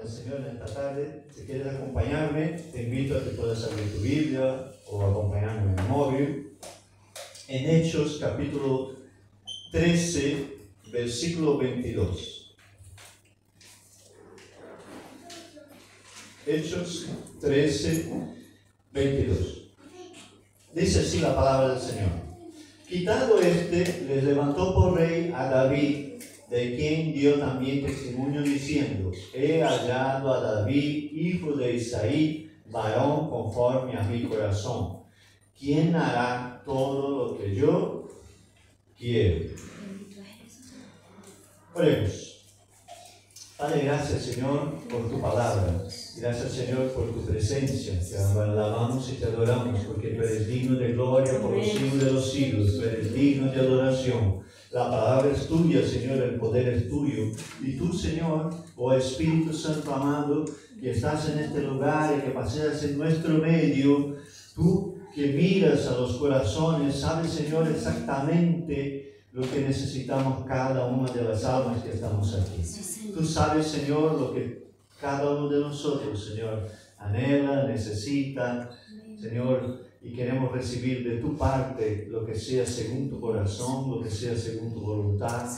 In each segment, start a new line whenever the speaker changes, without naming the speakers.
el Señor en esta tarde. Si quieres acompañarme, te invito a que puedas abrir tu Biblia o acompañarme en el móvil. En Hechos capítulo 13, versículo 22. Hechos 13, 22. Dice así la palabra del Señor. Quitado les levantó por rey a David, de quien dio también testimonio diciendo: he hallado a David, hijo de Isaí, varón conforme a mi corazón, quien hará todo lo que yo quiero. Oremos. Padre, gracias, Señor, por tu palabra. Gracias, Señor, por tu presencia. Te alabamos y te adoramos, porque tú eres digno de gloria por los siglos de los siglos. Tú eres digno de adoración. La palabra es tuya, Señor, el poder es tuyo. Y tú, Señor, oh Espíritu Santo amado, que estás en este lugar y que paseas en nuestro medio, tú que miras a los corazones, sabes, Señor, exactamente lo que necesitamos cada una de las almas que estamos aquí. Tú sabes, Señor, lo que cada uno de nosotros, Señor, anhela, necesita, Señor, y queremos recibir de tu parte lo que sea según tu corazón, lo que sea según tu voluntad,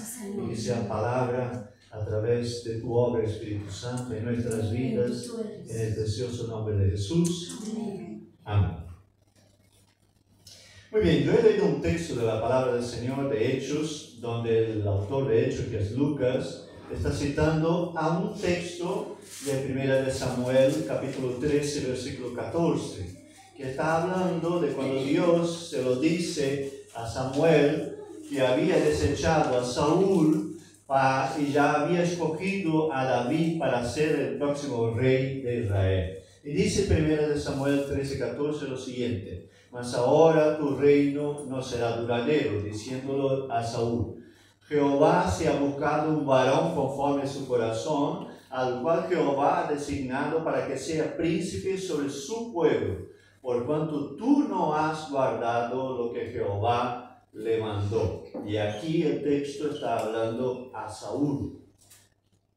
y que sea palabra a través de tu obra, Espíritu Santo, en nuestras vidas, en el precioso nombre de Jesús. Amén. Muy bien, yo he leído un texto de la palabra del Señor de Hechos, donde el autor de Hechos, que es Lucas, está citando a un texto de 1 de Samuel, capítulo 13, versículo 14, que está hablando de cuando Dios se lo dice a Samuel, que había desechado a Saúl y ya había escogido a David para ser el próximo rey de Israel. Y dice 1 de Samuel 13, 14 lo siguiente: mas ahora tu reino no será duradero, diciéndolo a Saúl. Jehová se ha buscado un varón conforme a su corazón, al cual Jehová ha designado para que sea príncipe sobre su pueblo, por cuanto tú no has guardado lo que Jehová le mandó. Y aquí el texto está hablando a Saúl,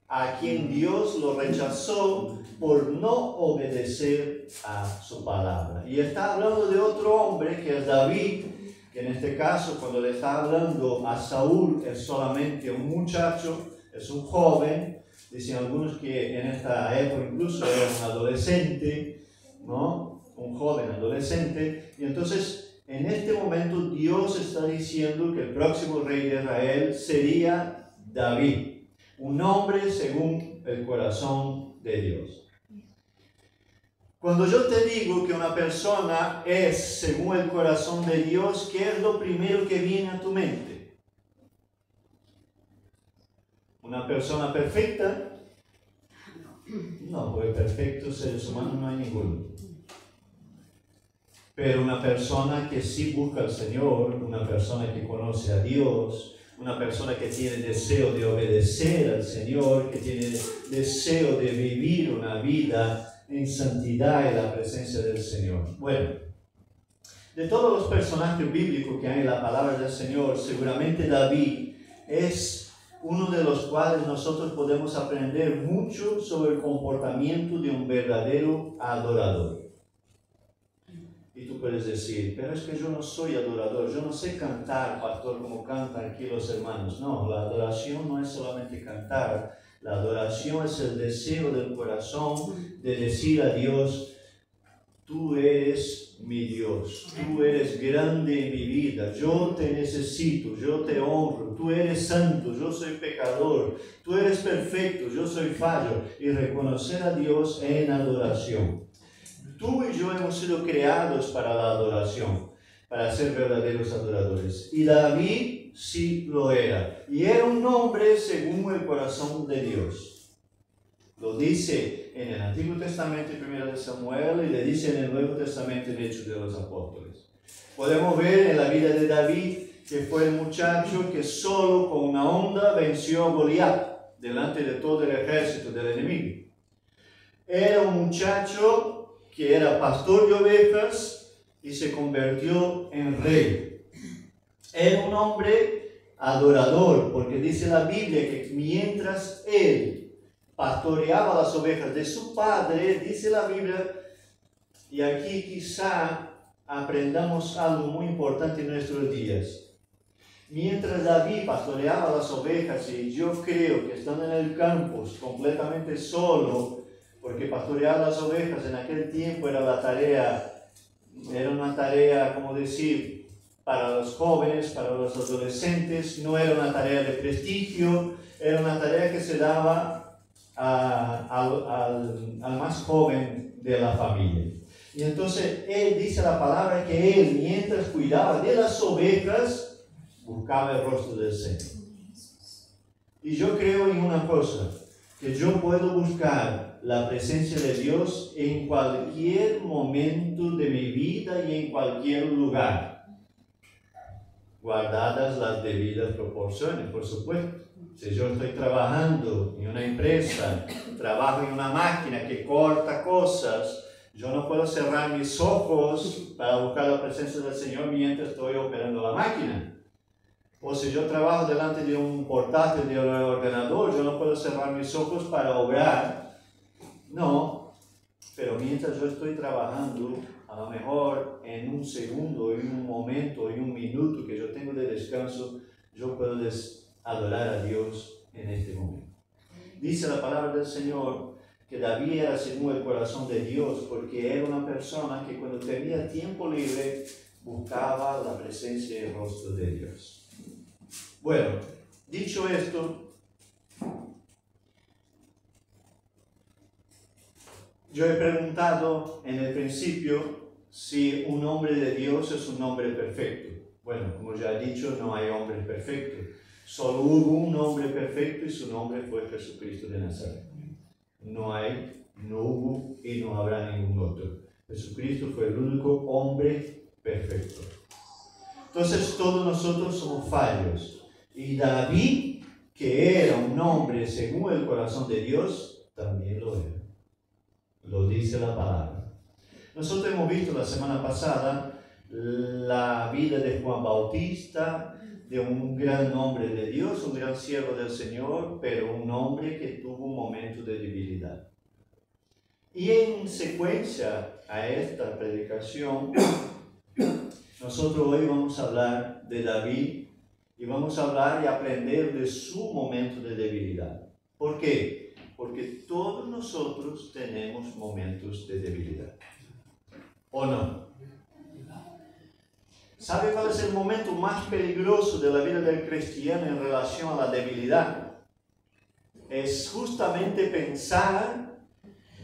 a quien Dios lo rechazó por no obedecer a su palabra. Y está hablando de otro hombre que es David, que en este caso, cuando le está hablando a Saúl, es solamente un muchacho, es un joven. Dicen algunos que en esta época incluso era un adolescente, ¿no? Un joven adolescente. Y entonces, en este momento, Dios está diciendo que el próximo rey de Israel sería David, un hombre según el corazón de Dios. Cuando yo te digo que una persona es según el corazón de Dios, ¿qué es lo primero que viene a tu mente? ¿Una persona perfecta? No, porque perfectos seres humanos no hay ninguno. Pero una persona que sí busca al Señor, una persona que conoce a Dios, una persona que tiene deseo de obedecer al Señor, que tiene deseo de vivir una vida en santidad en la presencia del Señor. Bueno, de todos los personajes bíblicos que hay en la palabra del Señor, seguramente David es uno de los cuales nosotros podemos aprender mucho sobre el comportamiento de un verdadero adorador. Y tú puedes decir: pero es que yo no soy adorador, yo no sé cantar, pastor, como cantan aquí los hermanos. No, la adoración no es solamente cantar. La adoración es el deseo del corazón de decir a Dios: tú eres mi Dios, tú eres grande en mi vida, yo te necesito, yo te honro, tú eres santo, yo soy pecador, tú eres perfecto, yo soy fallo. Y reconocer a Dios en adoración. Tú y yo hemos sido creados para la adoración, para ser verdaderos adoradores. Y David sí lo era. Y era un hombre según el corazón de Dios. Lo dice en el Antiguo Testamento, 1 de Samuel, y le dice en el Nuevo Testamento, en Hechos de los Apóstoles. Podemos ver en la vida de David que fue el muchacho que solo con una onda venció a Goliat delante de todo el ejército del enemigo. Era un muchacho que era pastor de ovejas y se convirtió en rey. Era un hombre adorador, porque dice la Biblia que mientras él pastoreaba las ovejas de su padre, dice la Biblia, y aquí quizá aprendamos algo muy importante en nuestros días. Mientras David pastoreaba las ovejas, y yo creo que estando en el campo completamente solo, porque pastorear las ovejas en aquel tiempo era una tarea, como decir, para los jóvenes, para los adolescentes, no era una tarea de prestigio, era una tarea que se daba al más joven de la familia. Y entonces él dice la palabra que él, mientras cuidaba de las ovejas, buscaba el rostro del Señor. Y yo creo en una cosa, que yo puedo buscar la presencia de Dios en cualquier momento de mi vida y en cualquier lugar, guardadas las debidas proporciones, por supuesto. Si yo estoy trabajando en una empresa, trabajo en una máquina que corta cosas, yo no puedo cerrar mis ojos para buscar la presencia del Señor mientras estoy operando la máquina. O si yo trabajo delante de un portátil de ordenador, yo no puedo cerrar mis ojos para obrar. No, pero mientras yo estoy trabajando, a lo mejor en un segundo, en un momento, en un minuto que yo tengo de descanso, yo puedo adorar a Dios en este momento. Dice la palabra del Señor que David era según el corazón de Dios, porque era una persona que cuando tenía tiempo libre buscaba la presencia y el rostro de Dios. Bueno, dicho esto, yo he preguntado en el principio si un hombre de Dios es un hombre perfecto. Bueno, como ya he dicho, no hay hombre perfecto. Solo hubo un hombre perfecto y su nombre fue Jesucristo de Nazaret. No hubo y no habrá ningún otro. Jesucristo fue el único hombre perfecto. Entonces todos nosotros somos fallos. Y David, que era un hombre según el corazón de Dios, también lo era. Lo dice la palabra. Nosotros hemos visto la semana pasada la vida de Juan Bautista, de un gran hombre de Dios, un gran siervo del Señor, pero un hombre que tuvo un momento de debilidad. Y en secuencia a esta predicación, nosotros hoy vamos a hablar de David y vamos a hablar y aprender de su momento de debilidad. ¿Por qué? Porque todos nosotros tenemos momentos de debilidad. ¿O no? ¿Sabe cuál es el momento más peligroso de la vida del cristiano en relación a la debilidad? Es justamente pensar,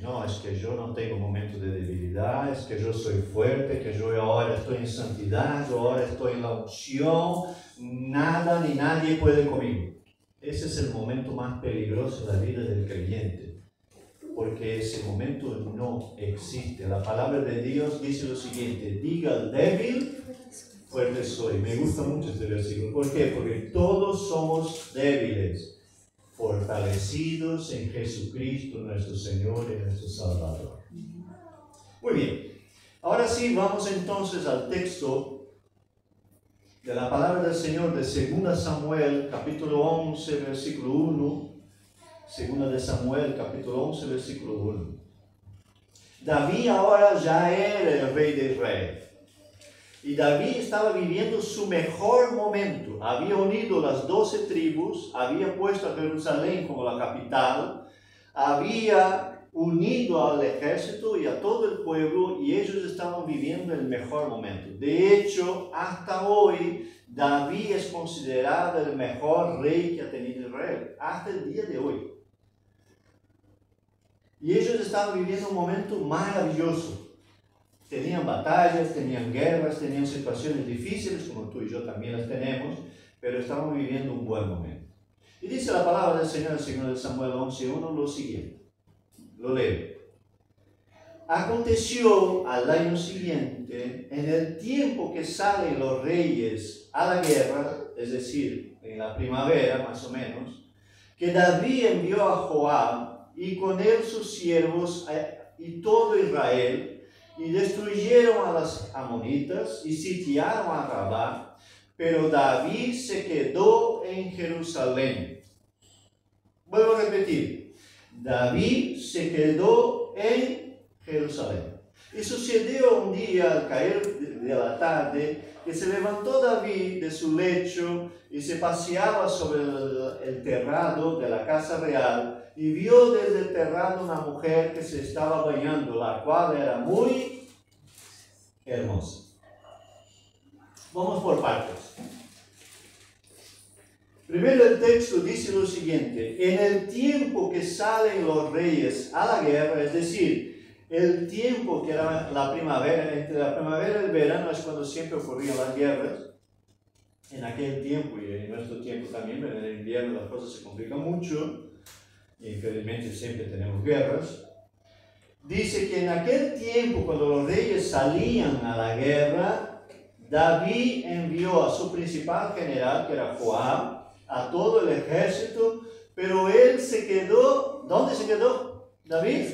no, es que yo no tengo momentos de debilidad, es que yo soy fuerte, que yo ahora estoy en santidad, yo ahora estoy en la unción, nada ni nadie puede conmigo. Ese es el momento más peligroso de la vida del creyente, porque ese momento no existe. La palabra de Dios dice lo siguiente: diga al débil, fuerte soy. Me gusta mucho este versículo. ¿Por qué? Porque todos somos débiles, fortalecidos en Jesucristo nuestro Señor y nuestro Salvador. Muy bien. Ahora sí, vamos entonces al texto de la palabra del Señor de 2 Samuel, capítulo 11, versículo 1. 2 de Samuel, capítulo 11, versículo 1. David ahora ya era el rey de Israel. Y David estaba viviendo su mejor momento. Había unido las 12 tribus, había puesto a Jerusalén como la capital, había unido al ejército y a todo el pueblo, y ellos estaban viviendo el mejor momento. De hecho, hasta hoy, David es considerado el mejor rey que ha tenido Israel, hasta el día de hoy. Y ellos estaban viviendo un momento maravilloso. Tenían batallas, tenían guerras, tenían situaciones difíciles, como tú y yo también las tenemos, pero estaban viviendo un buen momento. Y dice la palabra del Señor en 2 Samuel 11:1 lo siguiente. Lo leo. Aconteció al año siguiente, en el tiempo que salen los reyes a la guerra, es decir, en la primavera más o menos, que David envió a Joab y con él sus siervos y todo Israel, y destruyeron a las amonitas y sitiaron a Rabá, pero David se quedó en Jerusalén. Vuelvo a repetir. David se quedó en Jerusalén. Y sucedió un día al caer de la tarde que se levantó David de su lecho y se paseaba sobre el terrado de la casa real y vio desde el terrado una mujer que se estaba bañando, la cual era muy hermosa. Vamos por partes. Primero el texto dice lo siguiente: en el tiempo que salen los reyes a la guerra, es decir, el tiempo que era la primavera, entre la primavera y el verano es cuando siempre ocurrían las guerras. En aquel tiempo y en nuestro tiempo también, pero en el invierno las cosas se complican mucho. Y infelizmente siempre tenemos guerras. Dice que en aquel tiempo, cuando los reyes salían a la guerra, David envió a su principal general, que era Joab, a todo el ejército, pero él se quedó. ¿Dónde se quedó David?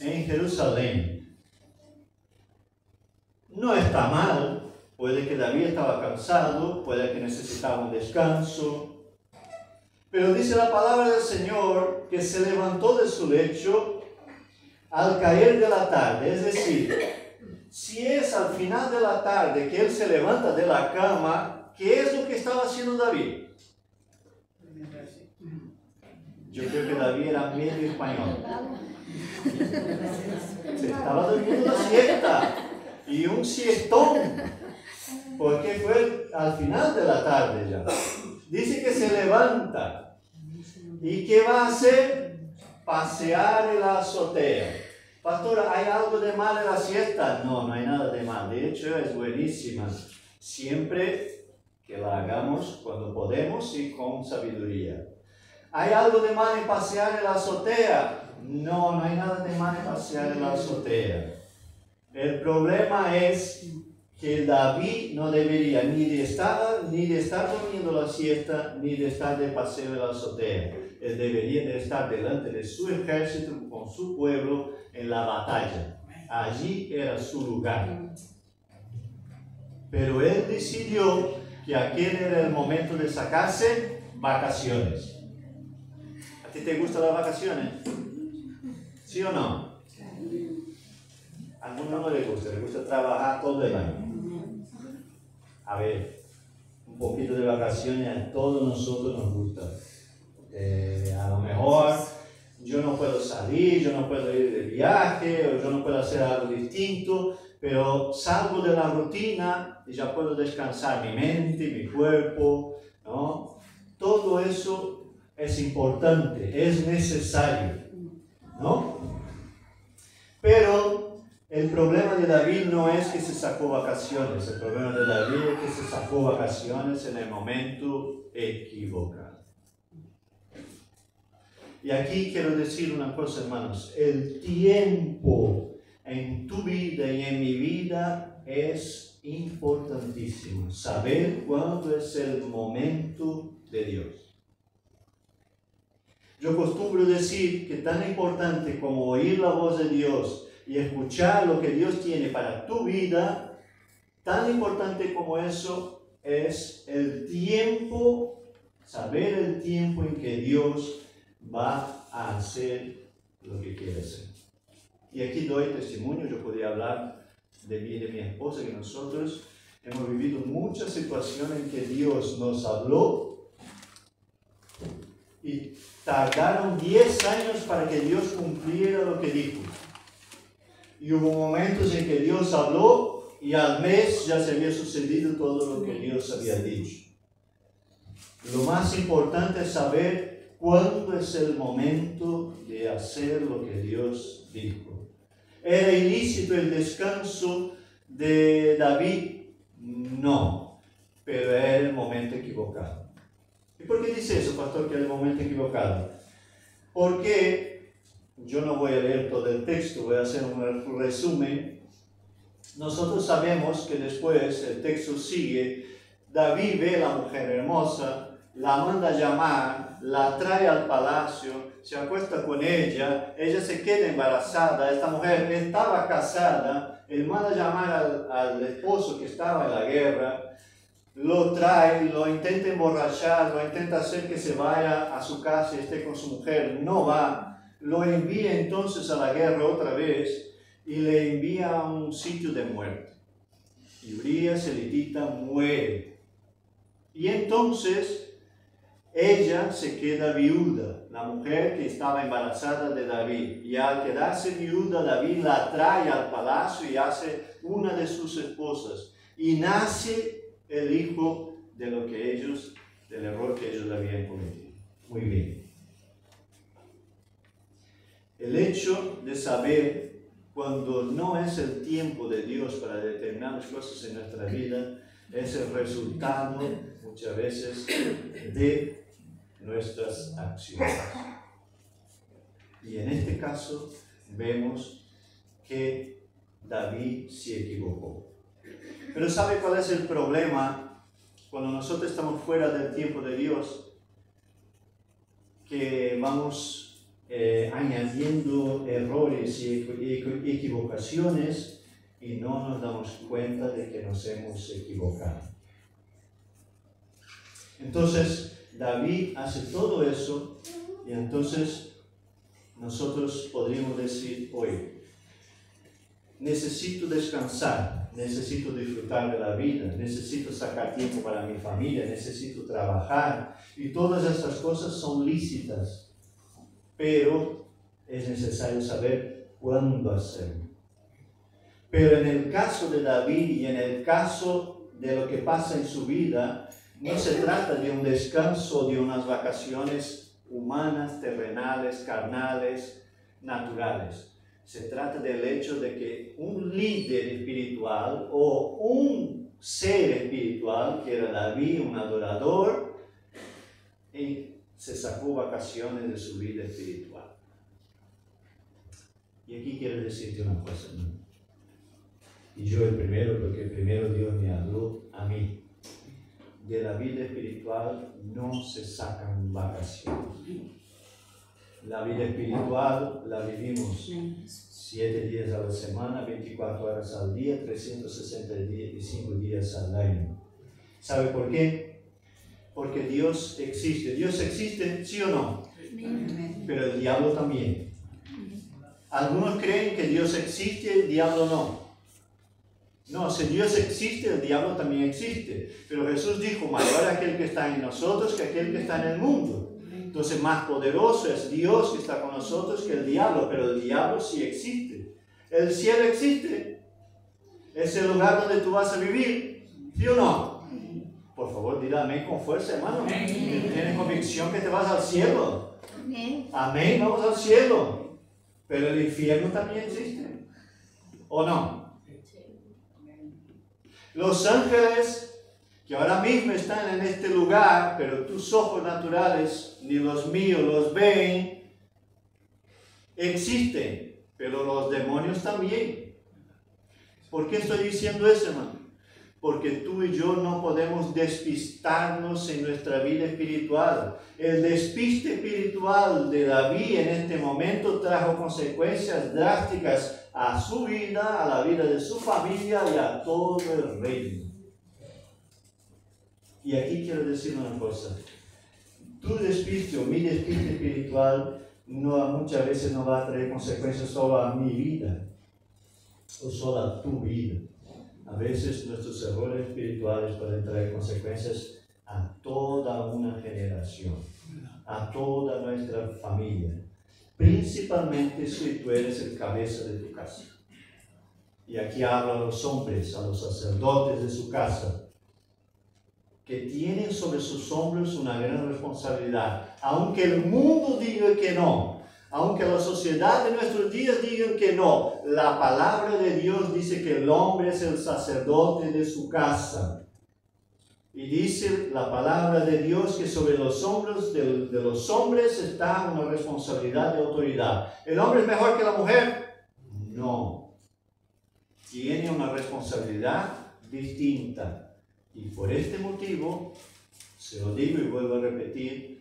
En Jerusalén. No está mal, puede que David estaba cansado, puede que necesitaba un descanso, pero dice la palabra del Señor que se levantó de su lecho al caer de la tarde, es decir, si es al final de la tarde que él se levanta de la cama, ¿qué es lo que estaba haciendo David? Yo creo que David era medio español. Se estaba durmiendo una siesta y un siestón, porque fue al final de la tarde ya. Dice que se levanta y ¿qué va a hacer? Pasear en la azotea. Pastora, ¿hay algo de mal en la siesta? No, no hay nada de mal. De hecho, es buenísima. Siempre que la hagamos cuando podemos y con sabiduría. ¿Hay algo de mal en pasear en la azotea? No, no hay nada de mal en pasear en la azotea. El problema es que David no debería ni de estar durmiendo la siesta, ni de estar de paseo en la azotea. Él debería de estar delante de su ejército, con su pueblo, en la batalla. Allí era su lugar. Pero él decidió que aquel era el momento de sacarse vacaciones. ¿A ti te gustan las vacaciones? ¿Sí o no? A algunos no le gusta trabajar todo el año. A ver, un poquito de vacaciones a todos nosotros nos gusta. A lo mejor yo no puedo salir, yo no puedo ir de viaje, o yo no puedo hacer algo distinto, pero salgo de la rutina y ya puedo descansar mi mente, mi cuerpo, ¿no? Todo eso es importante, es necesario, ¿no? Pero el problema de David no es que se sacó vacaciones, el problema de David es que se sacó vacaciones en el momento equivocado. Y aquí quiero decir una cosa, hermanos, el tiempo en tu vida y en mi vida es importantísimo. Saber cuándo es el momento de Dios. Yo acostumbro decir que tan importante como oír la voz de Dios y escuchar lo que Dios tiene para tu vida, tan importante como eso es el tiempo, saber el tiempo en que Dios va a hacer lo que quiere hacer. Y aquí doy testimonio. Yo podría hablar de mí y de mi esposa, que nosotros hemos vivido muchas situaciones en que Dios nos habló y tardaron 10 años para que Dios cumpliera lo que dijo. Y hubo momentos en que Dios habló y al mes ya se había sucedido todo lo que Dios había dicho. Lo más importante es saber cuándo es el momento de hacer lo que Dios dijo. ¿Era ilícito el descanso de David? No, pero era el momento equivocado. ¿Y por qué dice eso, pastor, que era el momento equivocado? Porque yo no voy a leer todo el texto, voy a hacer un resumen. Nosotros sabemos que después el texto sigue. David ve a la mujer hermosa, la manda al la trae al palacio, se acuesta con ella se queda embarazada. Esta mujer estaba casada, él manda llamar al esposo que estaba en la guerra, lo trae, lo intenta emborrachar, lo intenta hacer que se vaya a su casa y esté con su mujer, no va. lo envía entonces a la guerra otra vez y le envía a un sitio de muerte. Y Urías elitita muere. Y entonces ella se queda viuda, la mujer que estaba embarazada de David. Y al quedarse viuda, David la trae al palacio y hace una de sus esposas. Y nace el hijo del error que ellos habían cometido. Muy bien. El hecho de saber cuando no es el tiempo de Dios para determinadas cosas en nuestra vida es el resultado muchas veces de nuestras acciones. Y en este caso vemos que David se equivocó. Pero ¿sabe cuál es el problema cuando nosotros estamos fuera del tiempo de Dios? Que vamos añadiendo errores y equivocaciones y no nos damos cuenta de que nos hemos equivocado. Entonces David hace todo eso y entonces nosotros podríamos decir hoy, necesito descansar, necesito disfrutar de la vida, necesito sacar tiempo para mi familia, necesito trabajar y todas estas cosas son lícitas. Pero es necesario saber cuándo hacerlo. Pero en el caso de David y en el caso de lo que pasa en su vida, no se trata de un descanso, de unas vacaciones humanas, terrenales, carnales, naturales. Se trata del hecho de que un líder espiritual o un ser espiritual, que era David, un adorador, se sacó vacaciones de su vida espiritual. Y aquí quiero decirte una cosa, ¿no? Y yo el primero, porque primero Dios me habló a mí. De la vida espiritual no se sacan vacaciones. La vida espiritual la vivimos 7 días a la semana, 24 horas al día, 365 días al año. ¿Sabe por qué? Porque Dios existe. ¿Dios existe, sí o no? Pero el diablo también. Algunos creen que Dios existe, el diablo no. No, si Dios existe, el diablo también existe. Pero Jesús dijo, mayor aquel que está en nosotros que aquel que está en el mundo. Entonces más poderoso es Dios que está con nosotros que el diablo, pero el diablo sí existe. El cielo existe. Es el lugar donde tú vas a vivir, ¿sí o no? Por favor, dile amén con fuerza, hermano. Tienes convicción que te vas al cielo. Amén, vamos al cielo. Pero el infierno también existe. ¿O no? Los ángeles que ahora mismo están en este lugar, pero tus ojos naturales, ni los míos, los ven, existen. Pero los demonios también. ¿Por qué estoy diciendo eso, hermano? Porque tú y yo no podemos despistarnos en nuestra vida espiritual. El despiste espiritual de David en este momento trajo consecuencias drásticas a su vida, a la vida de su familia y a todo el reino. Y aquí quiero decir una cosa. Tu despiste o mi despiste espiritual muchas veces no va a traer consecuencias solo a mi vida o solo a tu vida. A veces nuestros errores espirituales pueden traer consecuencias a toda una generación, a toda nuestra familia, principalmente si tú eres el cabeza de tu casa. Y aquí hablo a los hombres, a los sacerdotes de su casa, que tienen sobre sus hombros una gran responsabilidad, aunque el mundo diga que no. Aunque la sociedad de nuestros días digan que no, la palabra de Dios dice que el hombre es el sacerdote de su casa. Y dice la palabra de Dios que sobre los hombros de los hombres está una responsabilidad de autoridad. ¿El hombre es mejor que la mujer? No. Tiene una responsabilidad distinta. Y por este motivo, se lo digo y vuelvo a repetir,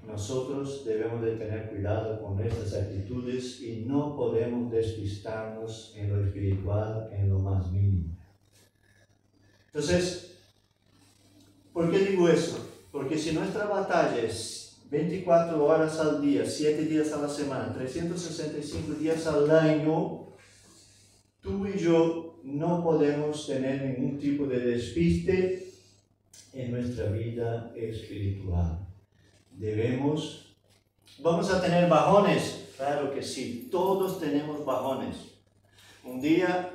nosotros debemos de tener cuidado con nuestras actitudes y no podemos despistarnos en lo espiritual en lo más mínimo. Entonces, ¿por qué digo eso? Porque si nuestra batalla es 24 horas al día, 7 días a la semana, 365 días al año, tú y yo no podemos tener ningún tipo de despiste en nuestra vida espiritual. Vamos a tener bajones, claro que sí, todos tenemos bajones. Un día,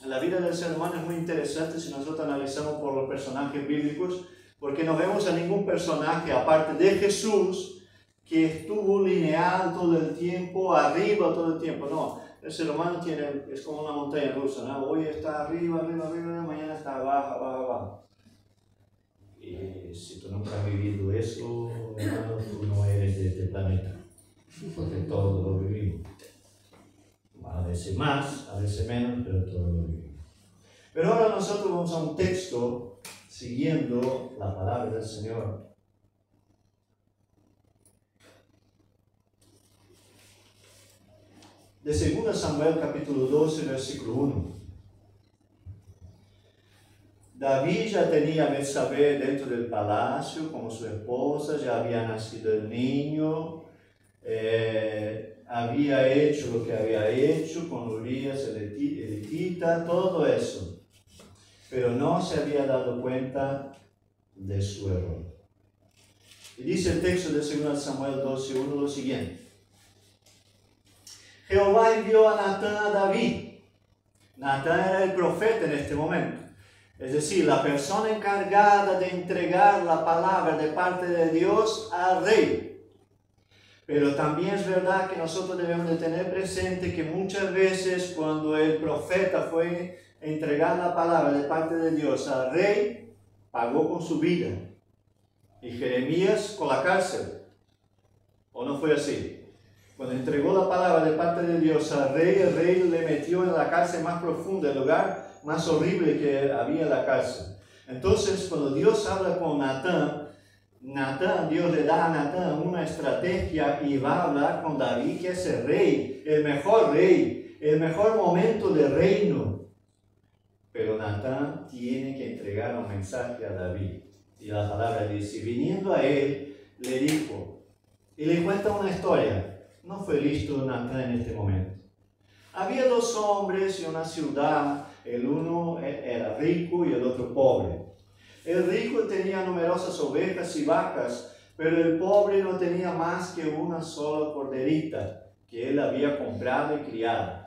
la vida del ser humano es muy interesante si nosotros analizamos por los personajes bíblicos, porque no vemos a ningún personaje, aparte de Jesús, que estuvo lineal todo el tiempo, arriba todo el tiempo. No, el ser humano es como una montaña rusa, ¿no? Hoy está arriba, mañana está abajo. Y si tú nunca has vivido eso, hermano, tú no eres de este planeta, porque todos lo vivimos. A veces más, a veces menos, pero todos lo vivimos. Pero ahora nosotros vamos a un texto siguiendo la palabra del Señor. De 2 Samuel capítulo 12, versículo 1. David ya tenía a Betsabé dentro del palacio como su esposa, ya había nacido el niño, había hecho lo que había hecho con Urías el Hitita, todo eso. Pero no se había dado cuenta de su error. Y dice el texto de 2 Samuel 12:1 lo siguiente. Jehová envió a Natán a David. Natán era el profeta en este momento. Es decir, la persona encargada de entregar la palabra de parte de Dios al rey. Pero también es verdad que nosotros debemos de tener presente que muchas veces cuando el profeta fue a entregar la palabra de parte de Dios al rey, pagó con su vida. Y Jeremías con la cárcel. ¿O no fue así? Cuando entregó la palabra de parte de Dios al rey, el rey le metió en la cárcel más profunda, el lugar más horrible que había en la cárcel. Entonces, cuando Dios habla con Natán, Dios le da a Natán una estrategia y va a hablar con David, que es el rey, el mejor momento del reino. Pero Natán tiene que entregar un mensaje a David. Y la palabra dice, viniendo a él, le dijo, y le cuenta una historia. No fue listo Natán en este momento. Había 2 hombres en una ciudad, el uno era rico y el otro pobre. El rico tenía numerosas ovejas y vacas, pero el pobre no tenía más que una sola corderita que él había comprado y criado,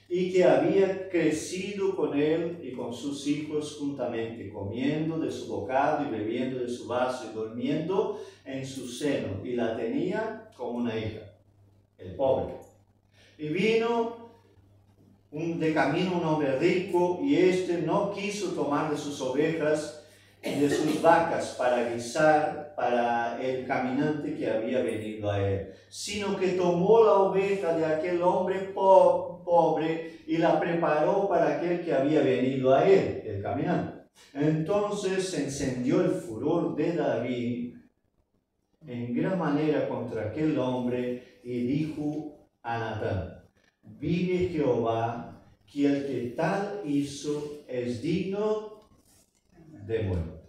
y que había crecido con él y con sus hijos juntamente, comiendo de su bocado y bebiendo de su vaso y durmiendo en su seno, y la tenía como una hija, el pobre. Y vino de camino un hombre rico, y éste no quiso tomar de sus ovejas y de sus vacas para guisar para el caminante que había venido a él, sino que tomó la oveja de aquel hombre pobre y la preparó para aquel que había venido a él, el caminante. Entonces se encendió el furor de David en gran manera contra aquel hombre y dijo a Natán, vive Jehová, que el que tal hizo es digno de muerte.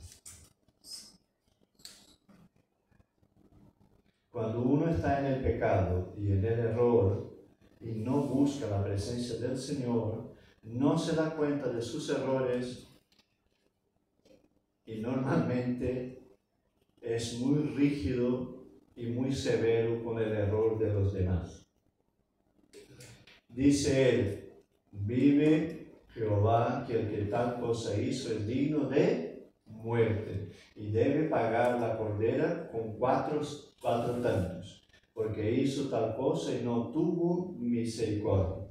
Cuando uno está en el pecado y en el error y no busca la presencia del Señor, no se da cuenta de sus errores y normalmente es muy rígido y muy severo con el error de los demás. Dice él, vive Jehová, que el que tal cosa hizo es digno de muerte y debe pagar la cordera con cuatro tantos, porque hizo tal cosa y no tuvo misericordia.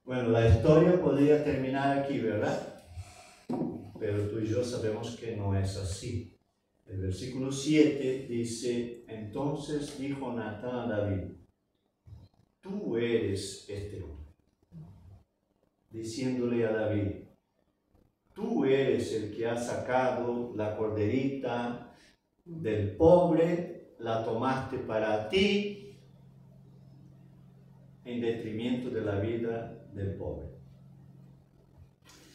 Bueno, la historia podría terminar aquí, ¿verdad? Pero tú y yo sabemos que no es así. El versículo 7 dice, entonces dijo Natán a David, tú eres este hombre. Diciéndole a David, tú eres el que ha sacado la corderita del pobre, la tomaste para ti, en detrimento de la vida del pobre.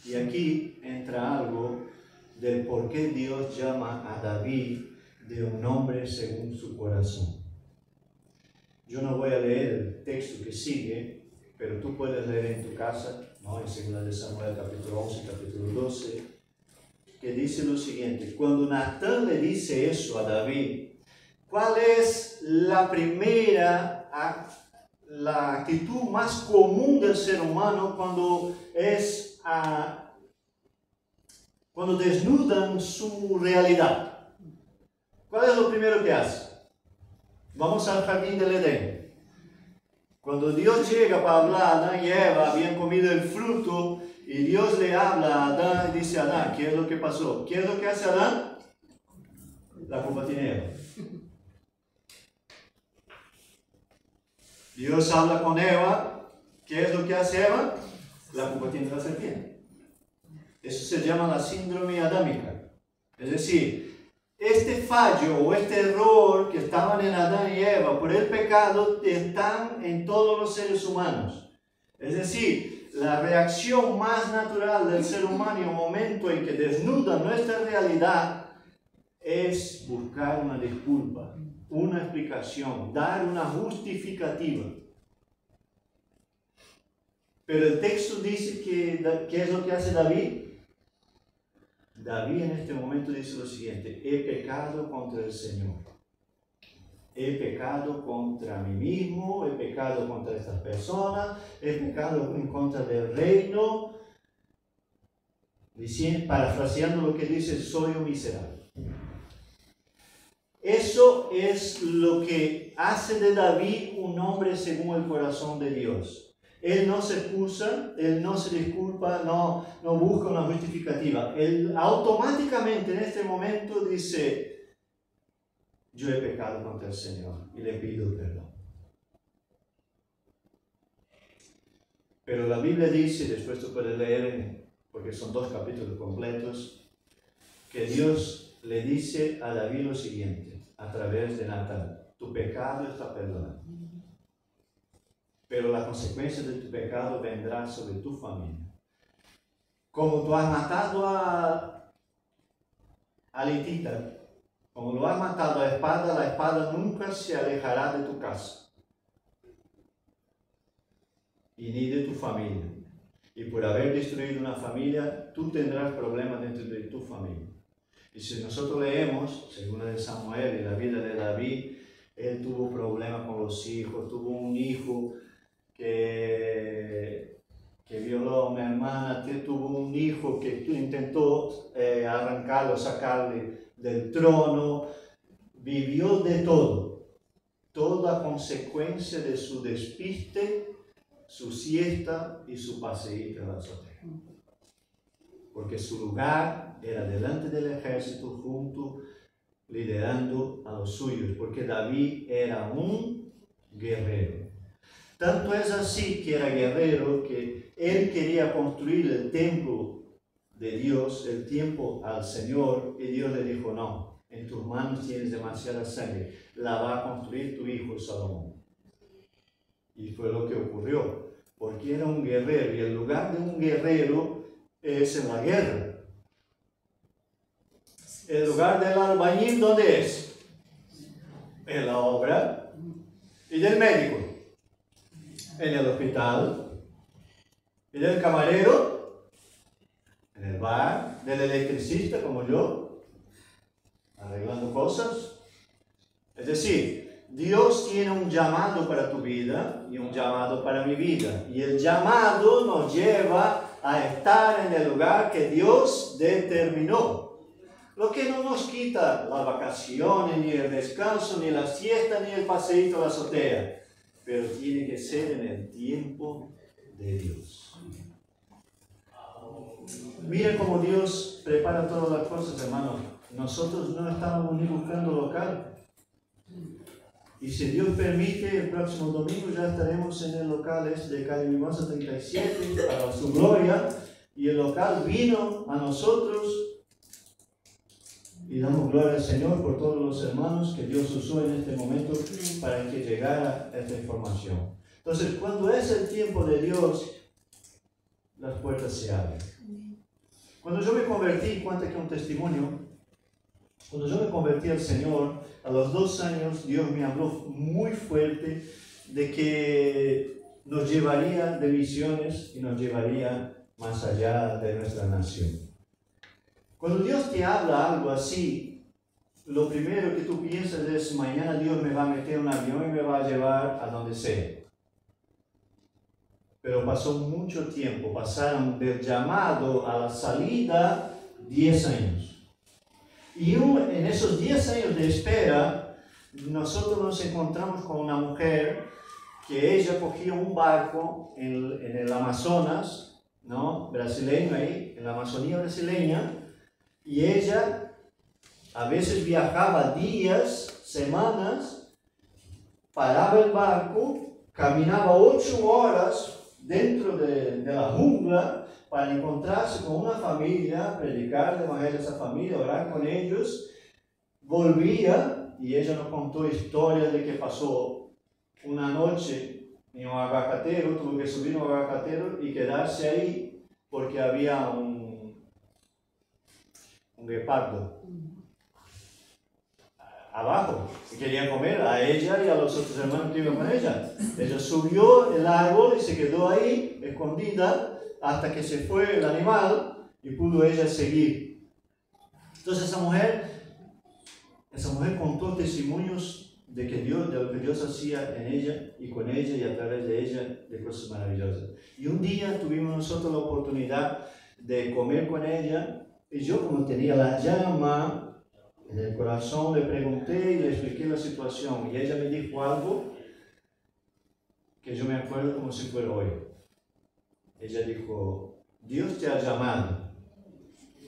Y aquí entra algo del por qué Dios llama a David de un hombre según su corazón. Yo no voy a leer el texto que sigue, pero tú puedes leer en tu casa, ¿no? En 2 de Samuel capítulo 11, capítulo 12, que dice lo siguiente: cuando Natán le dice eso a David, ¿cuál es la primera, la actitud más común del ser humano cuando desnudan su realidad? ¿Cuál es lo primero que hace? Vamos al jardín del Edén. Cuando Dios llega para hablar, Adán y Eva habían comido el fruto y Dios le habla a Adán y dice: Adán, ¿qué es lo que pasó? ¿Qué es lo que hace Adán? La culpa tiene Eva. Dios habla con Eva. ¿Qué es lo que hace Eva? La culpa tiene la serpiente. Eso se llama la síndrome adámica. Es decir, este fallo o este error que estaban en Adán y Eva por el pecado están en todos los seres humanos. Es decir, la reacción más natural del ser humano en un momento en que desnuda nuestra realidad es buscar una disculpa, una explicación, dar una justificativa. Pero el texto dice que ¿qué es lo que hace David? David en este momento dice lo siguiente: he pecado contra el Señor. He pecado contra mí mismo, he pecado contra estas personas, he pecado en contra del reino. Parafraseando lo que dice: soy un miserable. Eso es lo que hace de David un hombre según el corazón de Dios. Él no se excusa, él no se disculpa, no busca una justificativa. Él automáticamente en este momento dice: yo he pecado contra el Señor y le pido perdón. Pero la Biblia dice, después tú puedes leer, porque son 2 capítulos completos, que Dios le dice a David lo siguiente, a través de Natán: tu pecado está perdonado. Pero la consecuencia de tu pecado vendrá sobre tu familia. Como tú has matado a Letita, como lo has matado a la espada nunca se alejará de tu casa. Y ni de tu familia. Y por haber destruido una familia, tú tendrás problemas dentro de tu familia. Y si nosotros leemos, según de Samuel y la vida de David, él tuvo problemas con los hijos, tuvo un hijo que violó a mi hermana, tuvo un hijo que intentó arrancarlo, sacarle del trono, vivió de todo, toda consecuencia de su despiste, su siesta y su paseíto en la azotea. Porque su lugar era delante del ejército, liderando a los suyos, porque David era un guerrero. Tanto es así que era guerrero que él quería construir el templo de Dios, el templo al Señor, y Dios le dijo: no, en tus manos tienes demasiada sangre, la va a construir tu hijo Salomón. Y fue lo que ocurrió, porque era un guerrero, y el lugar de un guerrero es en la guerra. El lugar del albañil, ¿dónde es? En la obra. ¿Y del médico? En el hospital. ¿Y del camarero? En el bar. ¿Del electricista como yo? Arreglando cosas. Es decir, Dios tiene un llamado para tu vida y un llamado para mi vida. Y el llamado nos lleva a estar en el lugar que Dios determinó. Lo que no nos quita las vacaciones, ni el descanso, ni la siesta, ni el paseíto a la azotea. Pero tiene que ser en el tiempo de Dios. Miren cómo Dios prepara todas las cosas, hermanos. Nosotros no estamos ni buscando local. Y si Dios permite, el próximo domingo ya estaremos en el local de Calle Mimosa 37 para su gloria. Y el local vino a nosotros. Y damos gloria al Señor por todos los hermanos que Dios usó en este momento para que llegara esta información. Entonces, cuando es el tiempo de Dios, las puertas se abren. Cuando yo me convertí, cuenta que un testimonio, Cuando yo me convertí al Señor, a los 2 años, Dios me habló muy fuerte de que nos llevaría de visiones y nos llevaría más allá de nuestra nación. Cuando Dios te habla algo así, lo primero que tú piensas es, mañana Dios me va a meter en un avión y me va a llevar a donde sea. Pero pasó mucho tiempo, pasaron del llamado a la salida 10 años. Y en esos 10 años de espera, nosotros nos encontramos con una mujer que ella cogía un barco en el Amazonas, ¿no? Brasileño ahí, en la Amazonía brasileña, y ella a veces viajaba días, semanas, paraba el barco, caminaba 8 horas dentro de la jungla para encontrarse con una familia, predicar el evangelio a esa familia, orar con ellos, volvía y ella nos contó historias de que pasó una noche en un aguacatero, tuvo que subir un aguacatero y quedarse ahí porque había un guepardo abajo y querían comer a ella y a los otros hermanos que iban con ella. Ella subió el árbol y se quedó ahí escondida hasta que se fue el animal y pudo ella seguir. Entonces esa mujer contó testimonios de lo que Dios hacía en ella y con ella y a través de ella, de cosas maravillosas. Y un día tuvimos nosotros la oportunidad de comer con ella y yo, como tenía la llama en el corazón, le pregunté y le expliqué la situación y ella me dijo algo que yo me acuerdo como si fuera hoy. Ella dijo, Dios te ha llamado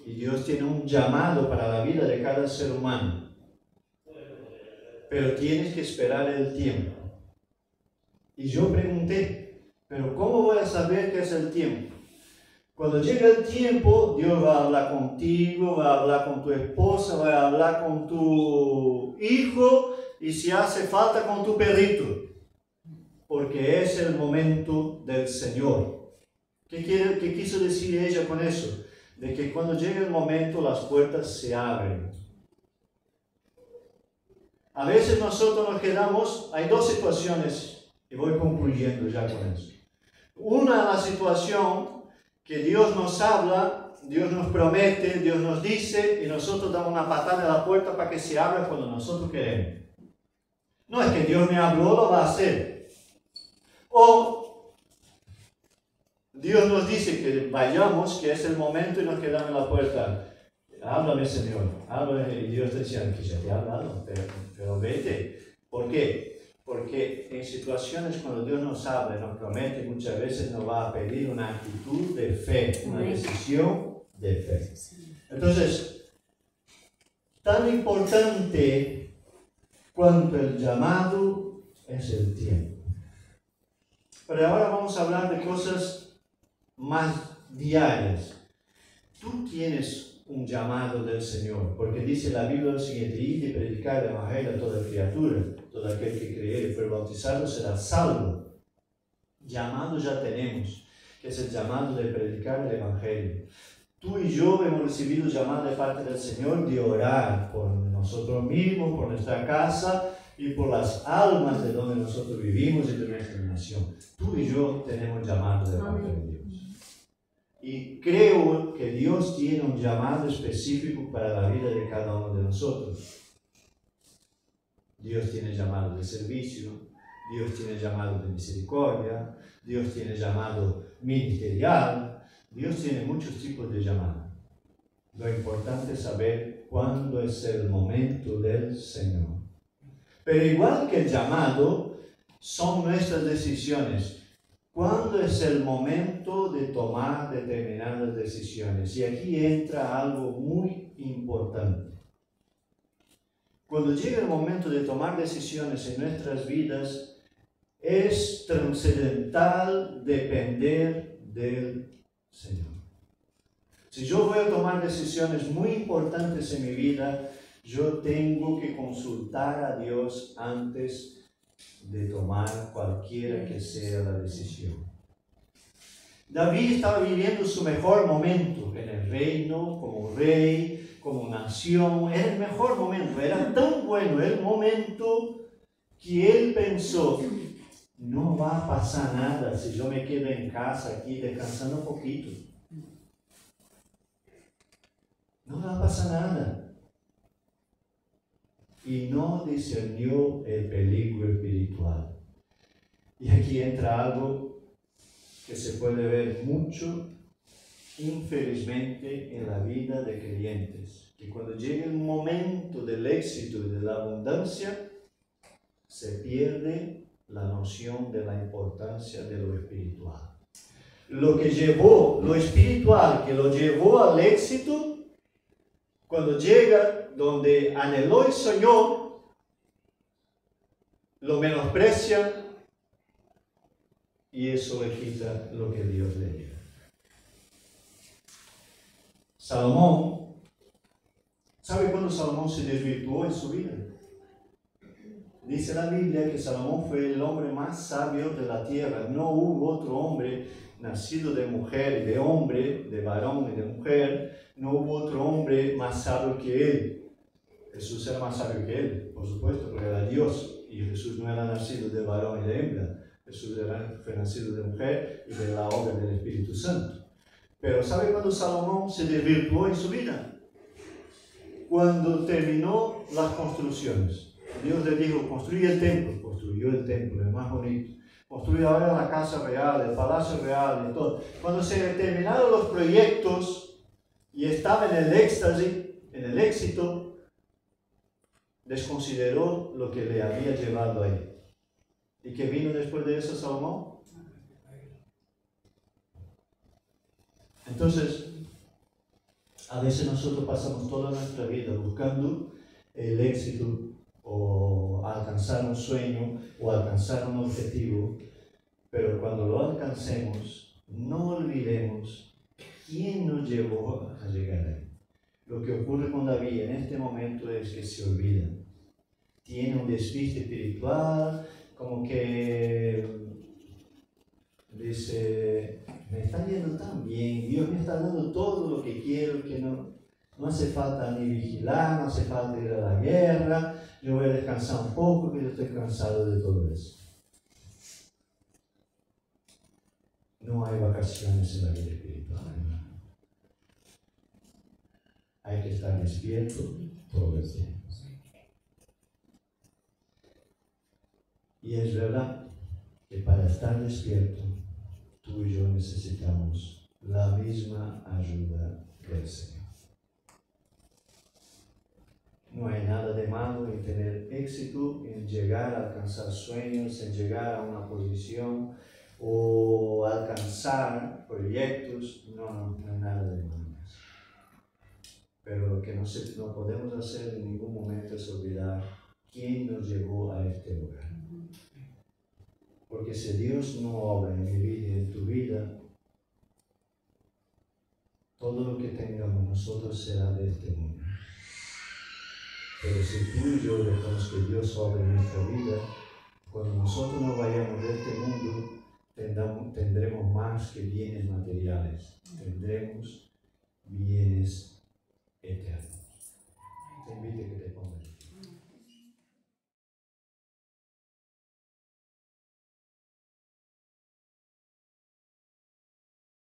y Dios tiene un llamado para la vida de cada ser humano, pero tienes que esperar el tiempo. Y yo pregunté, pero ¿cómo voy a saber qué es el tiempo? Cuando llega el tiempo, Dios va a hablar contigo, va a hablar con tu esposa, va a hablar con tu hijo y si hace falta con tu perrito, porque es el momento del Señor. ¿Qué quiso decir ella con eso? De que cuando llega el momento las puertas se abren. A veces nosotros nos quedamos, hay 2 situaciones y voy concluyendo ya con eso. Una, la situación que Dios nos habla, Dios nos promete, Dios nos dice y nosotros damos una patada a la puerta para que se abra cuando nosotros queremos. No es que Dios me habló, lo va a hacer. O Dios nos dice que vayamos, que es el momento y nos quedamos en la puerta. Háblame, Señor, háblame. Y Dios decía, que ya te ha hablado, pero vete. ¿Por qué? Porque en situaciones cuando Dios nos habla y nos promete, muchas veces nos va a pedir una actitud de fe, una decisión de fe. Entonces, tan importante cuanto el llamado es el tiempo. Pero ahora vamos a hablar de cosas más diarias. Tú tienes un llamado del Señor, porque dice la Biblia lo siguiente: id y predicar el evangelio a toda criatura, todo aquel que creyere y fuere bautizado será salvo. Llamado ya tenemos, que es el llamado de predicar el evangelio. Tú y yo hemos recibido llamado de parte del Señor de orar por nosotros mismos, por nuestra casa y por las almas de donde nosotros vivimos y de nuestra nación. Tú y yo tenemos llamado de parte de Dios. Y creo que Dios tiene un llamado específico para la vida de cada uno de nosotros. Dios tiene llamado de servicio, Dios tiene llamado de misericordia, Dios tiene llamado ministerial, Dios tiene muchos tipos de llamado. Lo importante es saber cuándo es el momento del Señor. Pero igual que el llamado, son nuestras decisiones. ¿Cuándo es el momento de tomar determinadas decisiones? Y aquí entra algo muy importante. Cuando llega el momento de tomar decisiones en nuestras vidas, es trascendental depender del Señor. Si yo voy a tomar decisiones muy importantes en mi vida, yo tengo que consultar a Dios antes de tomar cualquiera que sea la decisión. David estaba viviendo su mejor momento en el reino, como rey, como nación. Era el mejor momento, era tan bueno el momento que él pensó, no va a pasar nada si yo me quedo en casa aquí descansando un poquito. No va a pasar nada. Y no discernió el peligro espiritual. Y aquí entra algo que se puede ver mucho, infelizmente, en la vida de creyentes. Que cuando llega el momento del éxito y de la abundancia, se pierde la noción de la importancia de lo espiritual. Lo espiritual que lo llevó al éxito, cuando llega donde anheló y soñó, lo menosprecia y eso le quita lo que Dios le dio. Salomón, ¿sabe cuándo Salomón se desvirtuó en su vida? Dice la Biblia que Salomón fue el hombre más sabio de la tierra. No hubo otro hombre nacido de mujer y de hombre, de varón y de mujer, no hubo otro hombre más sabio que él. Jesús era más sabio que él, por supuesto, porque era Dios. Y Jesús no era nacido de varón y de hembra. Jesús fue nacido de mujer y de la obra del Espíritu Santo. Pero ¿sabe cuándo Salomón se desvirtuó en su vida? Cuando terminó las construcciones. Dios le dijo, construye el templo. Construyó el templo, el más bonito. Construye ahora la casa real, el palacio real y todo. Cuando se terminaron los proyectos y estaba en el éxtasis, en el éxito, desconsideró lo que le había llevado ahí. ¿Y qué vino después de eso, Salomón? Entonces, a veces nosotros pasamos toda nuestra vida buscando el éxito o alcanzar un sueño o alcanzar un objetivo, pero cuando lo alcancemos, no olvidemos quién nos llevó a llegar ahí. Lo que ocurre con David en este momento es que se olvida. Tiene un despiste espiritual, como que dice, me está yendo tan bien, Dios me está dando todo lo que quiero, que no hace falta ni vigilar, no hace falta ir a la guerra, yo voy a descansar un poco, que yo estoy cansado de todo eso. No hay vacaciones en la vida espiritual, hermano. Hay que estar despierto todo el tiempo. Y es verdad que para estar despierto, tú y yo necesitamos la misma ayuda del Señor. No hay nada de malo en tener éxito, en llegar a alcanzar sueños, en llegar a una posición o alcanzar proyectos. No hay nada de malo. Pero lo que no podemos hacer en ningún momento es olvidar quién nos llevó a este lugar. Porque si Dios no obra en mi vida y en tu vida, todo lo que tengamos nosotros será de este mundo. Pero si tú y yo dejamos que Dios obre en nuestra vida, cuando nosotros nos vayamos de este mundo,